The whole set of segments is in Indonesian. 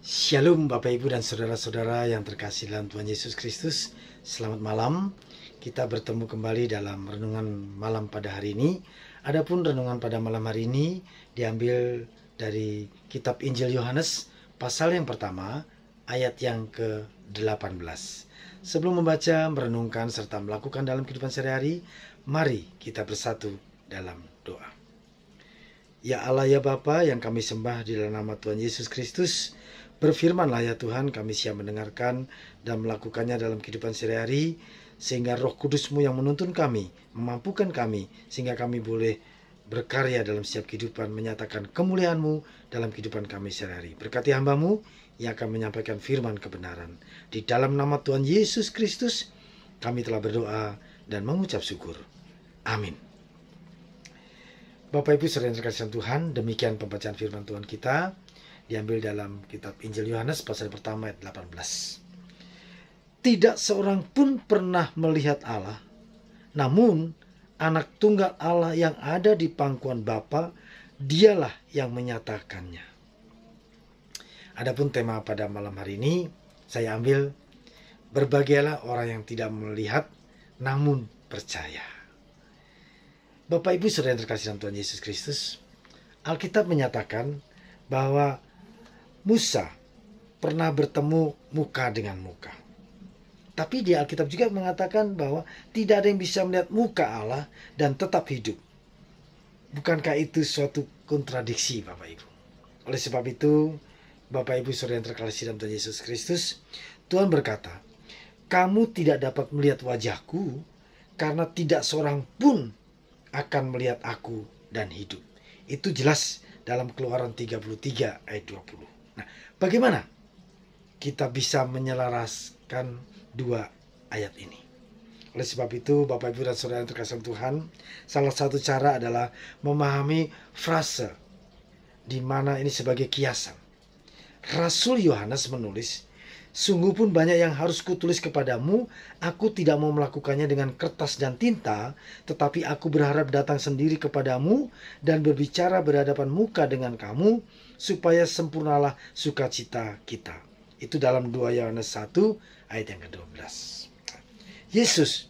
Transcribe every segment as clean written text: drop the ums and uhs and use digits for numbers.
Shalom Bapak Ibu dan Saudara-saudara yang terkasih dalam Tuhan Yesus Kristus. Selamat malam. Kita bertemu kembali dalam renungan malam pada hari ini. Adapun renungan pada malam hari ini diambil dari kitab Injil Yohanes pasal yang pertama ayat yang ke-18. Sebelum membaca, merenungkan serta melakukan dalam kehidupan sehari-hari, mari kita bersatu dalam doa. Ya Allah ya Bapa yang kami sembah di dalam nama Tuhan Yesus Kristus, berfirmanlah ya Tuhan, kami siap mendengarkan dan melakukannya dalam kehidupan sehari-hari, sehingga Roh Kudus-Mu yang menuntun kami, memampukan kami, sehingga kami boleh berkarya dalam setiap kehidupan, menyatakan kemuliaan-Mu dalam kehidupan kami sehari-hari. Berkati hamba-Mu yang akan menyampaikan firman kebenaran. Di dalam nama Tuhan Yesus Kristus, kami telah berdoa dan mengucap syukur. Amin. Bapak Ibu saudara yang terkasih Tuhan, demikian pembacaan firman Tuhan kita diambil dalam kitab Injil Yohanes pasal pertama ayat 18. Tidak seorang pun pernah melihat Allah, namun anak tunggal Allah yang ada di pangkuan Bapa, dialah yang menyatakannya. Adapun tema pada malam hari ini saya ambil, berbahagialah orang yang tidak melihat namun percaya. Bapak Ibu saudara yang terkasih dalam Tuhan Yesus Kristus, Alkitab menyatakan bahwa Musa pernah bertemu muka dengan muka. Tapi di Alkitab juga mengatakan bahwa tidak ada yang bisa melihat muka Allah dan tetap hidup. Bukankah itu suatu kontradiksi Bapak Ibu? Oleh sebab itu, Bapak Ibu saudara yang terkasih dalam Tuhan Yesus Kristus, Tuhan berkata, kamu tidak dapat melihat wajahku karena tidak seorang pun akan melihat aku dan hidup. Itu jelas dalam Keluaran 33 ayat 20. Nah, bagaimana kita bisa menyelaraskan dua ayat ini? Oleh sebab itu, Bapak Ibu dan Saudara yang terkasih Tuhan, salah satu cara adalah memahami frase di mana ini sebagai kiasan. Rasul Yohanes menulis, sungguh pun banyak yang harus kutulis kepadamu, aku tidak mau melakukannya dengan kertas dan tinta, tetapi aku berharap datang sendiri kepadamu dan berbicara berhadapan muka dengan kamu, supaya sempurnalah sukacita kita. Itu dalam 2 Yohanes 1 ayat yang ke-12. Yesus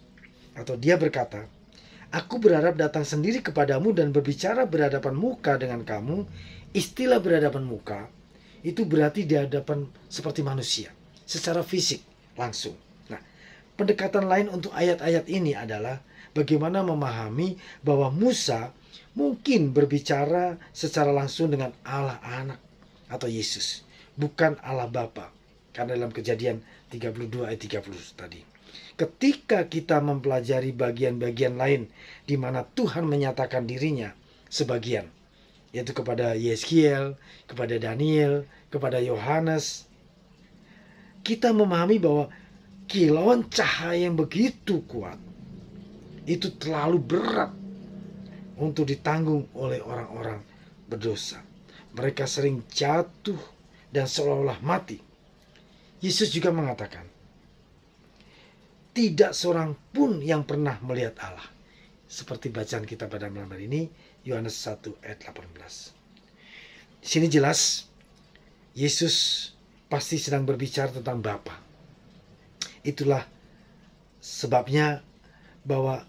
atau dia berkata, aku berharap datang sendiri kepadamu dan berbicara berhadapan muka dengan kamu. Istilah berhadapan muka itu berarti di hadapan seperti manusia, secara fisik langsung. Nah, pendekatan lain untuk ayat-ayat ini adalah bagaimana memahami bahwa Musa mungkin berbicara secara langsung dengan Allah anak atau Yesus, bukan Allah Bapa. Karena dalam Kejadian 32 ayat 30 tadi. Ketika kita mempelajari bagian-bagian lain di mana Tuhan menyatakan dirinya sebagian, yaitu kepada Yeskiel, kepada Daniel, kepada Yohanes, kita memahami bahwa kilauan cahaya yang begitu kuat itu terlalu berat untuk ditanggung oleh orang-orang berdosa. Mereka sering jatuh dan seolah-olah mati. Yesus juga mengatakan, tidak seorang pun yang pernah melihat Allah. Seperti bacaan kita pada malam hari ini, Yohanes 1 ayat 18. Di sini jelas, Yesus pasti sedang berbicara tentang Bapa. Itulah sebabnya bahwa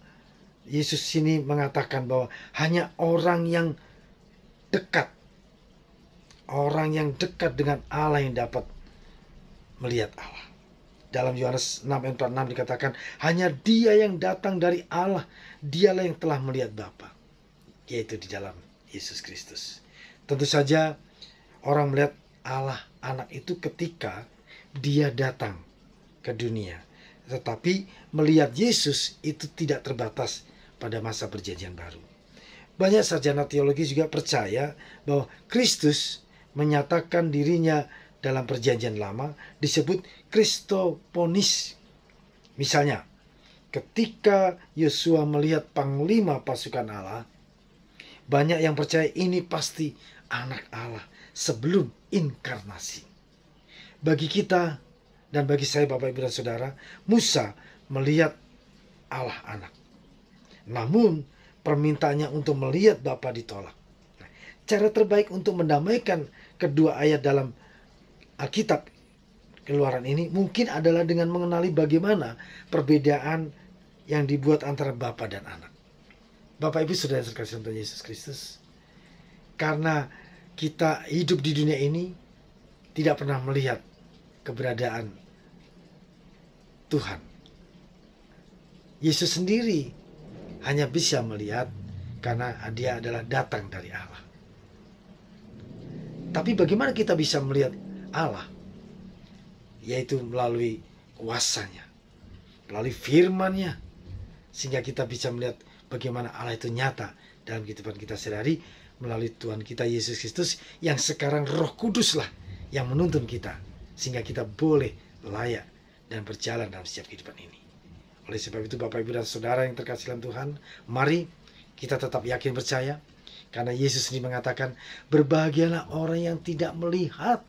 Yesus sini mengatakan bahwa hanya orang yang dekat dengan Allah yang dapat melihat Allah. Dalam Yohanes 6 ayat 46 dikatakan, hanya dia yang datang dari Allah, dialah yang telah melihat Bapa, yaitu di dalam Yesus Kristus. Tentu saja orang melihat Allah anak itu ketika dia datang ke dunia. Tetapi melihat Yesus itu tidak terbatas pada masa perjanjian baru. Banyak sarjana teologi juga percaya bahwa Kristus menyatakan dirinya dalam perjanjian lama disebut Kristoponis. Misalnya, ketika Yosua melihat panglima pasukan Allah, banyak yang percaya ini pasti anak Allah sebelum inkarnasi. Bagi kita dan bagi saya Bapak Ibu dan Saudara, Musa melihat Allah anak. Namun permintaannya untuk melihat Bapa ditolak. Cara terbaik untuk mendamaikan kedua ayat dalam Alkitab Keluaran ini mungkin adalah dengan mengenali bagaimana perbedaan yang dibuat antara Bapa dan Anak. Bapak Ibu Saudara yang terkasih dalam Tuhan Yesus Kristus, karena kita hidup di dunia ini tidak pernah melihat keberadaan Tuhan. Yesus sendiri hanya bisa melihat karena dia adalah datang dari Allah. Tapi bagaimana kita bisa melihat Allah? Yaitu melalui kuasanya, melalui firman-Nya, sehingga kita bisa melihat bagaimana Allah itu nyata dalam kehidupan kita sehari-hari melalui Tuhan kita Yesus Kristus, yang sekarang Roh Kudus lah yang menuntun kita, sehingga kita boleh layak dan berjalan dalam setiap kehidupan ini. Oleh sebab itu Bapak Ibu dan Saudara yang terkasih dalam Tuhan, mari kita tetap yakin percaya, karena Yesus sendiri mengatakan, berbahagialah orang yang tidak melihat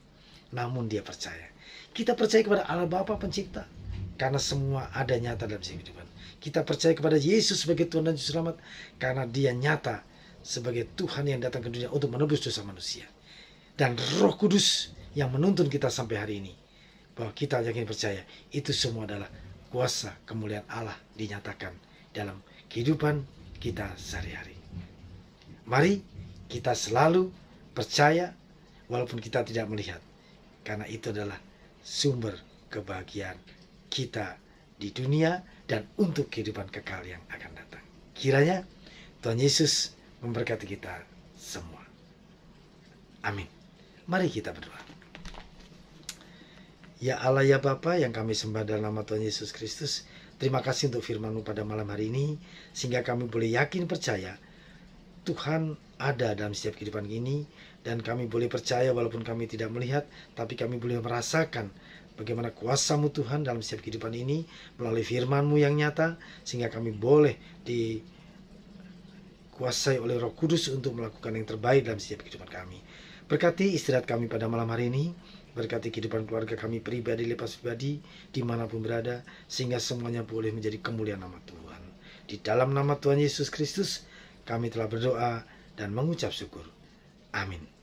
namun dia percaya. Kita percaya kepada Allah Bapa Pencipta, karena semua ada nyata dalam kehidupan. Kita percaya kepada Yesus sebagai Tuhan dan Juru Selamat, karena dia nyata sebagai Tuhan yang datang ke dunia untuk menebus dosa manusia. Dan Roh Kudus yang menuntun kita sampai hari ini, bahwa kita yakin percaya, itu semua adalah kuasa kemuliaan Allah dinyatakan dalam kehidupan kita sehari-hari. Mari kita selalu percaya walaupun kita tidak melihat, karena itu adalah sumber kebahagiaan kita di dunia dan untuk kehidupan kekal yang akan datang. Kiranya Tuhan Yesus memberkati kita semua. Amin. Mari kita berdoa. Ya Allah, ya Bapa yang kami sembah dalam nama Tuhan Yesus Kristus, terima kasih untuk firman-Mu pada malam hari ini, sehingga kami boleh yakin percaya Tuhan ada dalam setiap kehidupan ini, dan kami boleh percaya walaupun kami tidak melihat, tapi kami boleh merasakan bagaimana kuasa-Mu Tuhan dalam setiap kehidupan ini melalui firman-Mu yang nyata, sehingga kami boleh dikuasai oleh Roh Kudus untuk melakukan yang terbaik dalam setiap kehidupan kami. Berkati istirahat kami pada malam hari ini, berkati kehidupan keluarga kami pribadi lepas pribadi dimanapun berada, sehingga semuanya boleh menjadi kemuliaan nama Tuhan. Di dalam nama Tuhan Yesus Kristus kami telah berdoa dan mengucap syukur. Amin.